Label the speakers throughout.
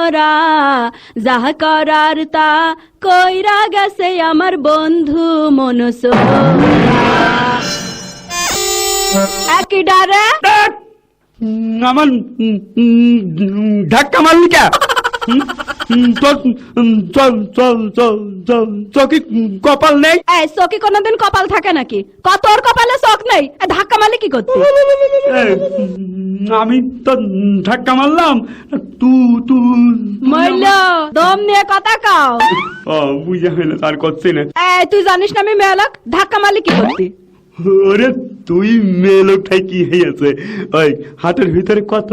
Speaker 1: মোরা, যাহা করার তা কইরা গেছে আমার বন্ধু মনসোরা। একই ডারে
Speaker 2: আমার ধাক্কা মারলি কে? চকি কপাল নেই?
Speaker 1: এই চকি কোনদিন কপাল থাকে নাকি? তোর কপালে চোখ নেই, ধাক্কা মারলি কি করতে?
Speaker 2: আমি তো ধাক্কা মারলাম,
Speaker 1: মইল দম নিয়ে কথা কাও।
Speaker 2: বুঝা হইলো, তার করছি না।
Speaker 1: তুই জানিস না আমি মেয়েলোক, ধাক্কা মারলি কি করতি?
Speaker 2: ওরে তুই মেয়ে লোকটাই কি হয়েছে, ওই হাটের ভিতরে কত,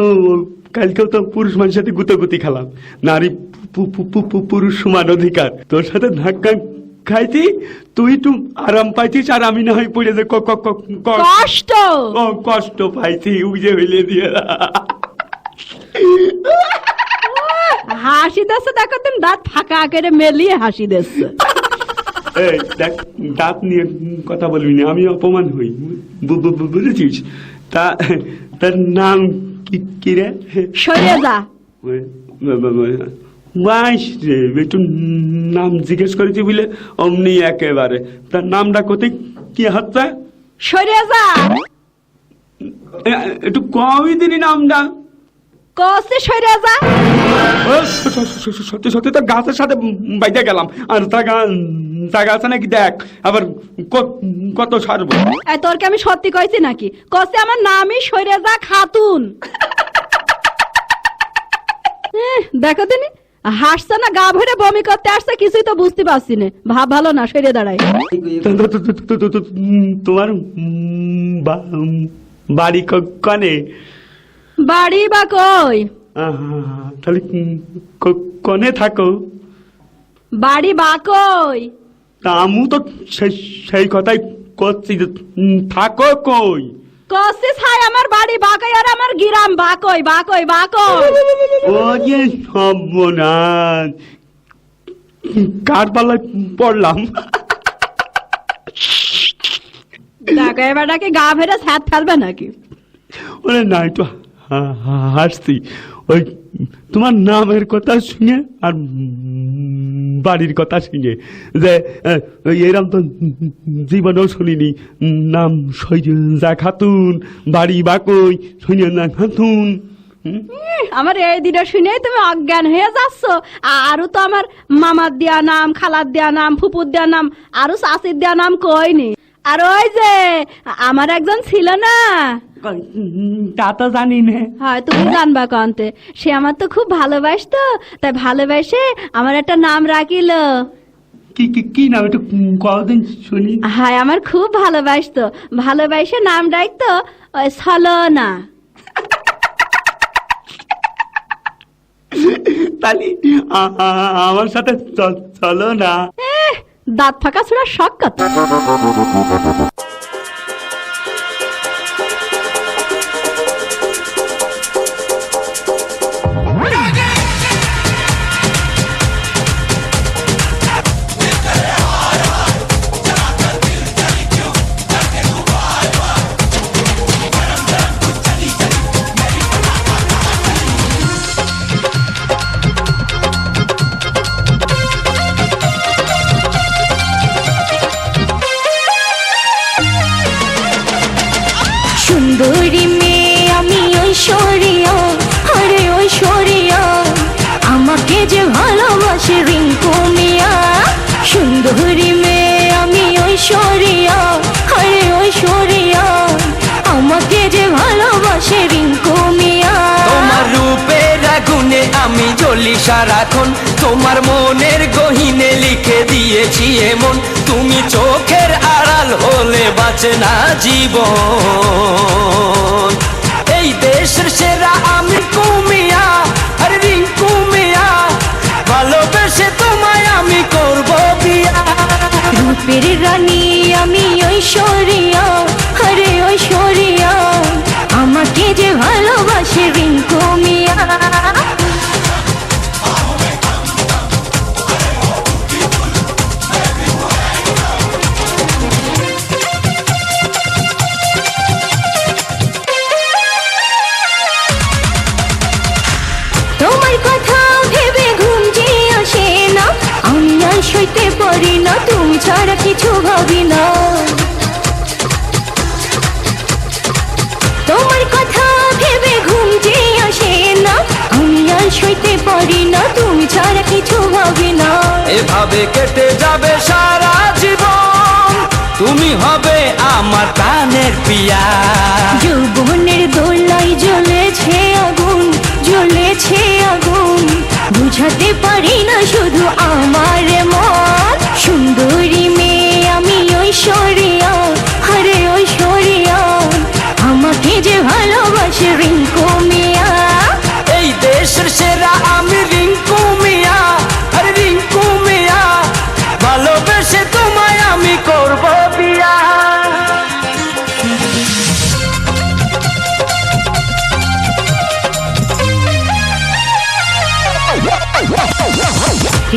Speaker 2: কালকেও তো পুরুষ মানুষের সাথে গুতাগুতি খেলাম, নারী পুরুষ সমান অধিকার, তোর সাথে ধাক্কা খাইছি, তুই একটু আরাম পাইছিস আর আমি না হয় পড়ে যে
Speaker 1: কষ্ট
Speaker 2: কষ্ট পাইছি, উজে হইলে দিয়ে
Speaker 1: হাসি দিচ্ছে, দেখো তুমি দাঁত ফাঁকা করে মেলিয়ে হাসি দিচ্ছে।
Speaker 2: এই দেখ, দাঁত নিয়ে কথা বলবি না, আমি অপমান হই, বুঝেছিস? তার নাম কি রে?
Speaker 1: সরে যা।
Speaker 2: বাইশ রে, একটু নাম জিজ্ঞেস করেছি বুঝলে অমনি একেবারে। তার নামটা কোথায় কি হচ্ছে?
Speaker 1: সরে যা।
Speaker 2: একটু কমই দিনি নামটা।
Speaker 1: কসে সরে যা।
Speaker 2: সত্যি সত্যি তো গাছের সাথে বাইতে গেলাম, আর জায়গা আছে নাকি দেখ, আবার কত সারব।
Speaker 1: তোরকে আমি সত্যি কইছি নাকি? কসে আমার নামই সরে যা খাতুন। দেখো দিনি হাসছে না, গা ভরে বমি করতে আসছে, কিছুই তো বুঝতে পারছি না। ভাব ভালো না, সরে দাঁড়াই।
Speaker 2: তোমার বাড়ি কনে?
Speaker 1: বাড়ি বা কই?
Speaker 2: তাহলে কনে থাকো?
Speaker 1: বাড়ি বা কই?
Speaker 2: তা আমু তো সেই কথাই করছি যে থাকো কই।
Speaker 1: কসে ছাই আমার বাড়ি বাকই আর আমার গ্রাম বাকই বাকই বাকই।
Speaker 2: ও যে সর্বনাশ, কার পাল্লায় পড়লাম।
Speaker 1: ডাকাই বেটাকে গা ভেড়ে ছাদ ফেলবে নাকি?
Speaker 2: ওরে না, একটু হাসছি ওই তোমার নামের কথা শুনে আর বাড়ির কথা শুনে, যে এরম তো জীবনেও শুনিনি। নাম সৈজা খাতুন, বাড়ি বাকই, সৈজা খাতুন।
Speaker 1: আমার এই দিনটা শুনেই তুমি অজ্ঞান হয়ে যাচ্ছ। আরো তো আমার মামার দেয়া নাম, খালার দেয়া নাম, ফুপুর দেয়া নাম, আরো চাষির দেয়া নাম কইনি। আর ওই যে আমার একজন ছিল না,
Speaker 2: তা তো জানি না।
Speaker 1: হয় তুমি জানবা কন্তে, সে আমার তো খুব ভালোবাসতো, তাই ভালোবাসে আমার একটা নাম রাখিল।
Speaker 2: কি নাম একটু কদিন শুনি।
Speaker 1: হায় আমার খুব ভালোবাসতো, ভালোবাসে নাম রাখতো ওই ছলনা।
Speaker 2: তালি আমার সাথে চলো না।
Speaker 1: দাঁত ফাঁকা ছোড়া শখ কথা।
Speaker 3: সুন্দরী মেয়ে আমি ঐশ্বরিয়া, আরে ঐশ্বরিয়া, আমাকে যে ভালোবাসে রিঙ্কু মিয়া। সুন্দরী মেয়ে আমি ঐশ্বরিয়া, আরে ঐশ্বরিয়া, আমাকে যে ভালোবাসে রিঙ্কু মিয়া।
Speaker 4: তোমার রূপের আগুনে আমি জ্বলি সারাক্ষণ, তোমার মনের গহিনে লিখে দিয়েছি এমন, তুমি চোখের আড়াল হলে বাঁচে না জীবন। এই দেশের সেরা আমি কুমিয়া, আরে রিঙ্কু মিয়া, ভালোবেসে তোমায় আমি করব বিয়া।
Speaker 3: রূপের রানী আমি ঐশ্বরিয়া, আরে ঐশ্বরিয়া, আমাকে যে ভালোবাসে রিঙ্কু মিয়া। তোমার কথা ভেবে সইতে পারি না, তুমি ছাড়া কিছু ভাবি না। তোমার কথা ভেবে ঘুম যে আসে না, আমি আর সইতে পারি না, তুমি ছাড়া কিছু ভাবি না।
Speaker 4: এভাবে কেটে যাবে সারা জীবন, তুমি হবে আমার প্রাণের পিয়া।
Speaker 3: যৌবনের দোলাই জ্বলেছে আগুন, জ্বলেছে আগুন, বুঝাতে পারি না শুধু আমার মন। সুন্দরী মেয়ে আমি ঐশ্বরিয়া, আরে ঐশ্বরিয়া, আমাকে যে ভালোবাসে রিঙ্কু মিয়া।
Speaker 4: এই দেশের সেরা আমি রিঙ্কু মিয়া, আরে রিঙ্কু মিয়া, ভালোবেসে তোমায় আমি করব বিয়া।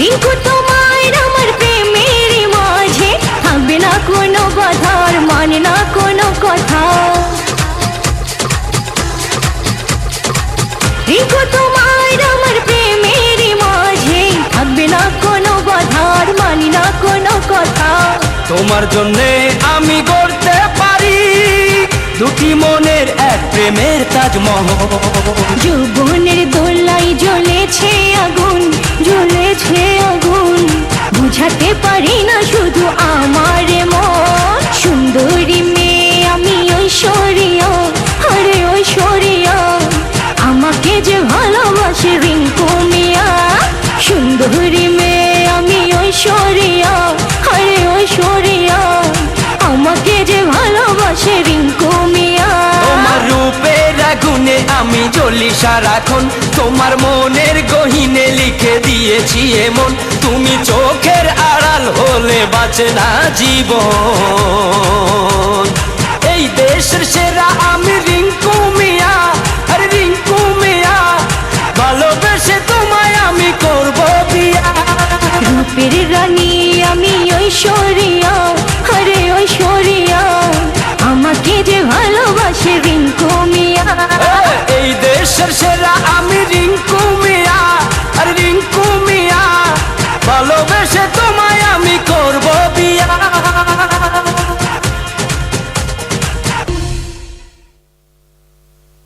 Speaker 3: রিঙ্কু তোমার আমার প্রেমের মাঝে থাকবে না কোনো বাধার, মানে না কোনো কথা। রিঙ্কু তোমার আমার প্রেমের মাঝে থাকবে না কোনো বাধার, মানি না কোনো কথা।
Speaker 4: তোমার জন্যে আমি গড়তে পারি দুটি মনের এক প্রেমের তাজমহল।
Speaker 3: যৌবনের দোলাই জ্বলেছে আগুন, জ্বলেছে আগুন, বুঝাতে পারি না শুধু আমার মন। সুন্দরী মেয়ে আমি ঐশ্বরিয়া, আরে ঐশ্বরিয়া, আমাকে যে ভালোবাসে রিঙ্কু মিয়া। সুন্দরী মেয়ে আমি ঐশ্বরিয়া, আরে ঐশ্বরিয়া, আমাকে যে ভালোবাসে রিঙ্কু মিয়া।
Speaker 4: তোমার রূপের আগুনে আমি জ্বলি সারাক্ষণ, তোমার মনের গহিনে লিখে দিয়েছি এমন, তুমি চোখের আড়াল হলে বাঁচে না জীবন। এই দেশের সেরা আমি রিঙ্কু মিয়া, আরে রিঙ্কু মিয়া, ভালোবেসে তোমায় আমি করব বিয়া।
Speaker 3: রূপের রানী আমি ঐশ্বরিয়া,